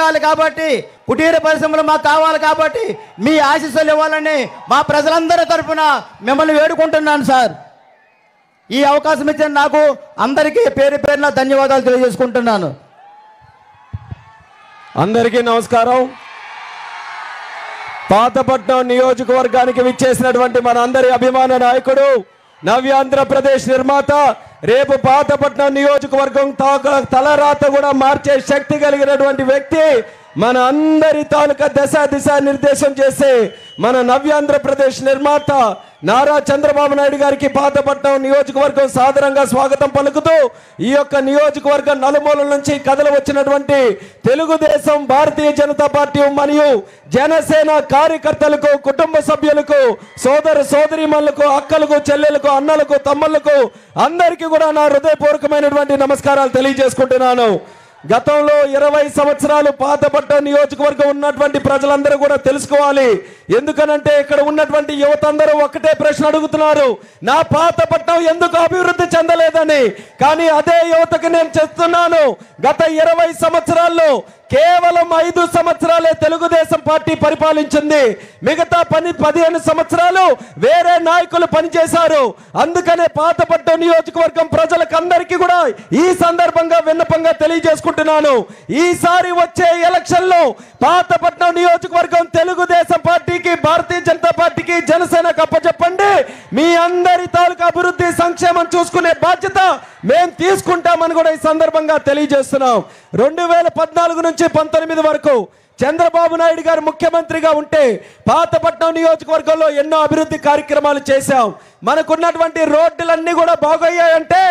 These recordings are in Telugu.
పెరగాలి కాబట్టి, కుటీర పరిశ్రమలు మాకు కావాలి కాబట్టి మీ ఆశీస్సులు ఇవ్వాలని మా ప్రజలందరి తరఫున మిమ్మల్ని వేడుకుంటున్నాను సార్. ఈ అవకాశం ఇచ్చిన నాకు అందరికీ పేరు పేరున ధన్యవాదాలు తెలియజేసుకుంటున్నాను. అందరికీ నమస్కారం. పాతపట్నం నియోజకవర్గానికి విచ్చేసినటువంటి మన అందరి అభిమాన నాయకుడు, నవ్యాంధ్రప్రదేశ్ నిర్మాత, రేపు పాతపట్నం నియోజకవర్గం తలరాత కూడా మార్చే శక్తి కలిగినటువంటి వ్యక్తి, మన అందరి తాలూకా దిశ నిర్దేశం చేసే మన నవ్యాంధ్రప్రదేశ్ నిర్మాత నారా చంద్రబాబు నాయుడు గారికి పాతపట్నం నియోజకవర్గం సాదరంగా స్వాగతం పలుకుతూ, ఈ యొక్క నియోజకవర్గం నలుమూలల నుంచి కథలు వచ్చినటువంటి తెలుగుదేశం, భారతీయ జనతా పార్టీ మరియు జనసేన కార్యకర్తలకు, కుటుంబ సభ్యులకు, సోదర సోదరీమణులకు, అక్కలకు, చెల్లెలకు, అన్నలకు, తమ్ముళ్లకు అందరికీ కూడా నా హృదయపూర్వకమైనటువంటి నమస్కారాలు తెలియజేసుకుంటున్నాను. గతంలో 20 సంవత్సరాలు పాతపట్నం నియోజకవర్గం ఉన్నటువంటి ప్రజలందరూ కూడా తెలుసుకోవాలి. ఎందుకనంటే ఇక్కడ ఉన్నటువంటి యువత అందరూ ఒకటే ప్రశ్న అడుగుతున్నారు, నా పాతపట్నం ఎందుకు అభివృద్ధి చెందలేదని. కానీ అదే యువతకు నేను చెప్తున్నాను, గత 20 సంవత్సరాల్లో కేవలం 5 సంవత్సరాలే తెలుగుదేశం పార్టీ పరిపాలించింది. మిగతా 15 సంవత్సరాలు వేరే నాయకులు పనిచేశారు. అందుకనే పాతపట్నం నియోజకవర్గం ప్రజలకు అందరికీ కూడా ఈ సందర్భంగా విన్నపంగా తెలియజేసుకుంటున్నాను, ఈసారి వచ్చే ఎలక్షన్లో పాతపట్నం నియోజకవర్గం తెలుగుదేశం పార్టీకి, భారతీయ జనతా పార్టీకి, జనసేనకు అప్పచెప్పండి. మీ అందరి తాలూకా అభివృద్ధి, సంక్షేమం చూసుకునే బాధ్యత మేము తీసుకుంటామని కూడా ఈ సందర్భంగా తెలియజేస్తున్నాం. 2014 నుంచి 19 వరకు చంద్రబాబు నాయుడు గారు ముఖ్యమంత్రిగా ఉంటే పాతపట్నం నియోజకవర్గంలో ఎన్నో అభివృద్ధి కార్యక్రమాలు చేశాం. మనకున్నటువంటి రోడ్డులన్నీ కూడా బాగయ్యాయంటే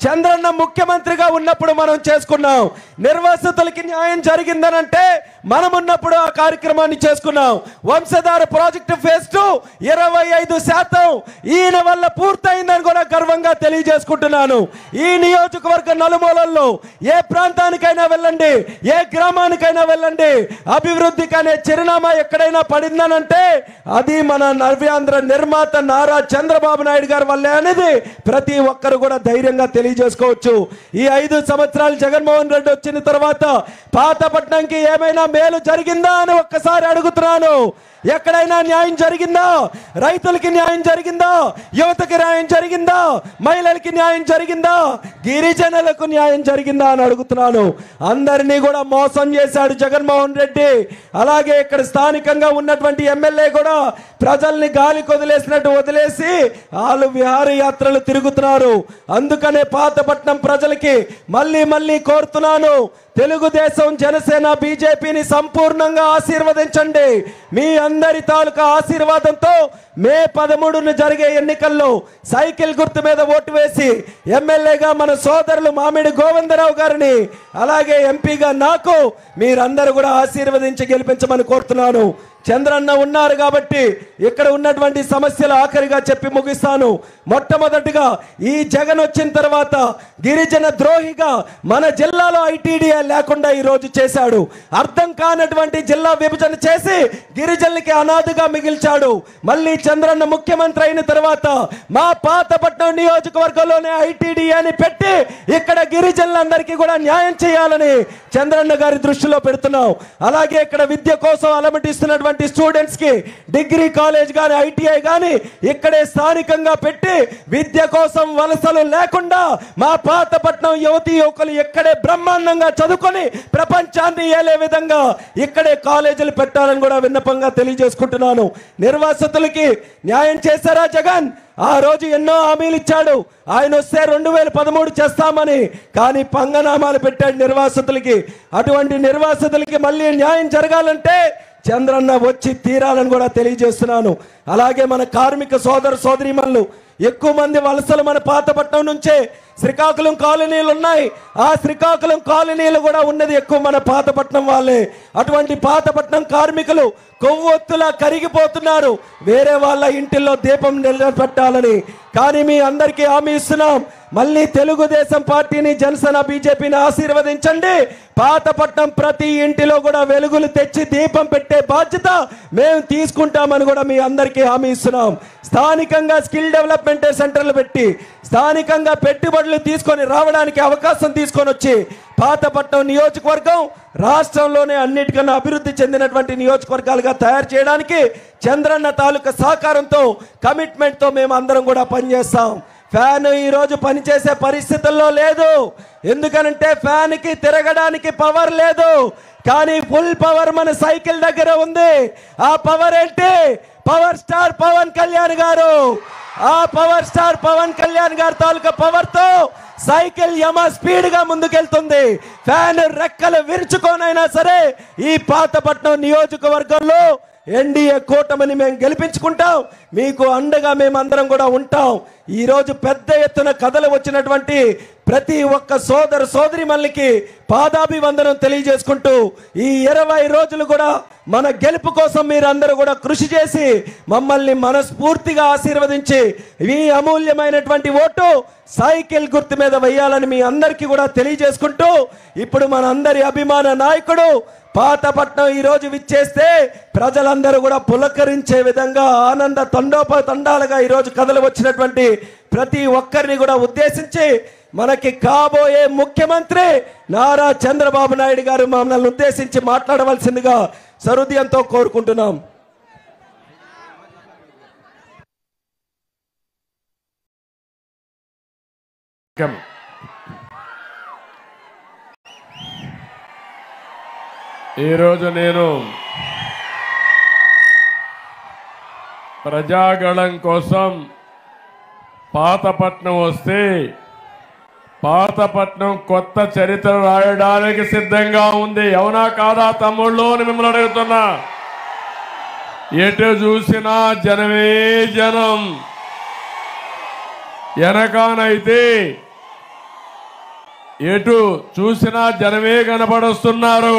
చంద్రన్న ముఖ్యమంత్రిగా ఉన్నప్పుడు మనం చేసుకున్నాం. నిర్వాసితులకి న్యాయం జరిగిందనంటే మనం ఉన్నప్పుడు ఆ కార్యక్రమాన్ని చేసుకున్నాం. వంశధార ప్రాజెక్టు ఫేజ్ 2 25% ఈయన వల్ల పూర్తయిందని కూడా గర్వంగా తెలియజేసుకుంటున్నాను. ఈ నియోజకవర్గ నలుమూలల్లో ఏ ప్రాంతానికైనా వెళ్ళండి, ఏ గ్రామానికైనా వెళ్ళండి, అభివృద్ధికి అనే చిరునామా ఎక్కడైనా పడిందనంటే అది మన నవ్యాంధ్ర నిర్మాత నారా చంద్రబాబు నాయుడు గారి వల్లే అనేది ప్రతి ఒక్కరు కూడా ధైర్యంగా తెలియజేసుకోవచ్చు. ఈ 5 సంవత్సరాలు జగన్మోహన్ రెడ్డి వచ్చిన తర్వాత పాతపట్నంకి ఏమైనా మేలు జరిగిందా అని ఒక్కసారి అడుగుతున్నాను. ఎక్కడైనా న్యాయం జరిగిందా? రైతులకి న్యాయం జరిగిందా? యువతకి న్యాయం జరిగిందా? మహిళలకి న్యాయం జరిగిందా? గిరిజనులకు న్యాయం జరిగిందా అని అడుగుతున్నాను. అందరినీ కూడా మోసం చేశాడు జగన్మోహన్ రెడ్డి. అలాగే ఇక్కడ స్థానికంగా ఉన్నటువంటి ఎమ్మెల్యే కూడా ప్రజల్ని గాలికి వదిలేసినట్టు వదిలేసి వాళ్ళు విహారయాత్రలు తిరుగుతున్నారు. అందుకనే పాతపట్నం ప్రజలకి మళ్ళీ కోరుతున్నాను, తెలుగుదేశం, జనసేన, బీజేపీని సంపూర్ణంగా ఆశీర్వదించండి. మీ అందరి తాలూకా ఆశీర్వాదంతో మే 13న జరిగే ఎన్నికల్లో సైకిల్ గుర్తు మీద ఓటు వేసి ఎమ్మెల్యేగా మన సోదరులు మామిడి గోవిందరావు గారిని, అలాగే ఎంపీగా నాకు మీరందరూ కూడా ఆశీర్వదించి గెలిపించమని కోరుతున్నాను. చంద్రన్న ఉన్నారు కాబట్టి ఇక్కడ ఉన్నటువంటి సమస్యలు ఆఖరిగా చెప్పి ముగిస్తాను. మొట్టమొదటిగా ఈ జగన్ వచ్చిన తర్వాత గిరిజన ద్రోహిగా మన జిల్లాలో ఐటీడీఏ లేకుండా ఈరోజు చేశాడు. అర్థం కానటువంటి జిల్లా విభజన చేసి గిరిజనులకి అనాథగా మిగిల్చాడు. మళ్ళీ చంద్రన్న ముఖ్యమంత్రి అయిన తర్వాత మా పాతపట్నం నియోజకవర్గంలోనే ఐటీడీఏని పెట్టి ఇక్కడ గిరిజనులందరికీ కూడా న్యాయం చేయాలని చంద్రన్న గారి దృష్టిలో పెడుతున్నాం. అలాగే ఇక్కడ విద్య కోసం అలమటిస్తున్నటువంటి స్టూడెంట్స్ కి డిగ్రీ కాలేజ్ గాని, ఐటీఐ గాని ఇక్కడే స్థానికంగా పెట్టి విద్య కోసం వలసలు లేకుండా మా పాతపట్నం యువతీ యువకులు ఇక్కడే బ్రహ్మాండంగా చదువుకొని ప్రపంచాన్ని ఏలే విధంగా ఇక్కడే కాలేజీలు పెట్టాలని కూడా విన్నపంగా తెలియజేసుకుంటున్నాను. నిర్వాసితులకి న్యాయం చేశారా జగన్? ఆ రోజు ఎన్నో హామీలు ఇచ్చాడు. ఆయన వస్తే 2013 చేస్తామని, కానీ పంగనామాలు పెట్టాడు నిర్వాసితులకి. అటువంటి నిర్వాసితులకి మళ్ళీ న్యాయం జరగాలంటే చంద్రన్న వచ్చి తీరాలని కూడా తెలియజేస్తున్నాను. అలాగే మన కార్మిక సోదర సోదరీమణులు ఎక్కువ మంది వలసలు మన పాతపట్నం నుంచే శ్రీకాకుళం కాలనీలు ఉన్నాయి. ఆ శ్రీకాకుళం కాలనీలు కూడా ఉన్నది ఎక్కువ మన పాతపట్నం వాళ్ళే. అటువంటి పాతపట్నం కార్మికులు కొవ్వొత్తులా కరిగిపోతున్నారు వేరే వాళ్ళ ఇంటిల్లో దీపం నిలబెట్టాలని. కానీ మీ అందరికీ హామీ ఇస్తున్నాం, మళ్ళీ తెలుగుదేశం పార్టీని, జనసేన, బీజేపీని ఆశీర్వదించండి. పాతపట్నం ప్రతి ఇంటిలో కూడా వెలుగులు తెచ్చి దీపం పెట్టే బాధ్యత మేము తీసుకుంటామని కూడా మీ అందరికీ హామీ ఇస్తున్నాం. స్థానికంగా స్కిల్ డెవలప్మెంట్ సెంటర్లు పెట్టి స్థానికంగా పెట్టుబడులు తీసుకొని రావడానికి అవకాశం తీసుకొని వచ్చి పాతపట్నం నియోజకవర్గం రాష్ట్రంలోనే అన్నిటికన్నా అభివృద్ధి చెందినటువంటి నియోజకవర్గాలుగా తయారు చేయడానికి చంద్రన్న తాలూకా సహకారంతో, కమిట్మెంట్తో మేము అందరం కూడా పనిచేస్తాం. ఫ్యాన్ ఈరోజు పనిచేసే పరిస్థితుల్లో లేదు. ఎందుకనంటే ఫ్యాన్కి తిరగడానికి పవర్ లేదు. కానీ ఫుల్ పవర్ మన సైకిల్ దగ్గర ఉంది. ఆ పవర్ ఏంటి? పవర్ స్టార్ పవన్ కళ్యాణ్ గారు. ఆ పవర్ స్టార్ పవన్ కళ్యాణ్ గారి తాలూకా పవర్తో సైకిల్ యమ స్పీడ్ గా ముందుకెళ్తుంది. ఫ్యాన్ రెక్కలు విరుచుకోనైనా సరే ఈ పాతపట్నం నియోజకవర్గంలో ఎన్డీఏ కూటమిని మేము గెలిపించుకుంటాం. మీకు అండగా మేమందరం కూడా ఉంటాం. ఈరోజు పెద్ద ఎత్తున కథలు వచ్చినటువంటి ప్రతి ఒక్క సోదర సోదరిమణులకి పాదాభివందనం తెలియజేసుకుంటూ ఈ 20 రోజులు కూడా మన గెలుపు కోసం మీరందరూ కూడా కృషి చేసి మమ్మల్ని మనస్ఫూర్తిగా ఆశీర్వదించి ఈ అమూల్యమైనటువంటి ఓటు సైకిల్ గుర్తు మీద వేయాలని మీ అందరికీ కూడా తెలియజేసుకుంటూ ఇప్పుడు మన అందరి అభిమాన నాయకుడు పాతపట్నం ఈరోజు విచ్చేస్తే ప్రజలందరూ కూడా పులకరించే విధంగా ఆనంద తండోపతండాలుగా ఈరోజు కథలు వచ్చినటువంటి ప్రతి ఒక్కరిని కూడా ఉద్దేశించి మనకి కాబోయే ముఖ్యమంత్రి నారా చంద్రబాబు నాయుడు గారు మమ్మల్ని ఉద్దేశించి మాట్లాడవలసిందిగా సహృదయంతో కోరుకుంటున్నాం. ఈరోజు నేను ప్రజాగళం కోసం పాతపట్నం వస్తే పాతపట్నం కొత్త చరిత్ర రాయడానికి సిద్ధంగా ఉంది. అవునా కాదా తమ్ముళ్ళు అని మిమ్మల్ని అడుగుతున్నా. ఎటు చూసినా జనమే జనం. వెనకానైతే ఎటు చూసినా జనమే కనపడొస్తున్నారు.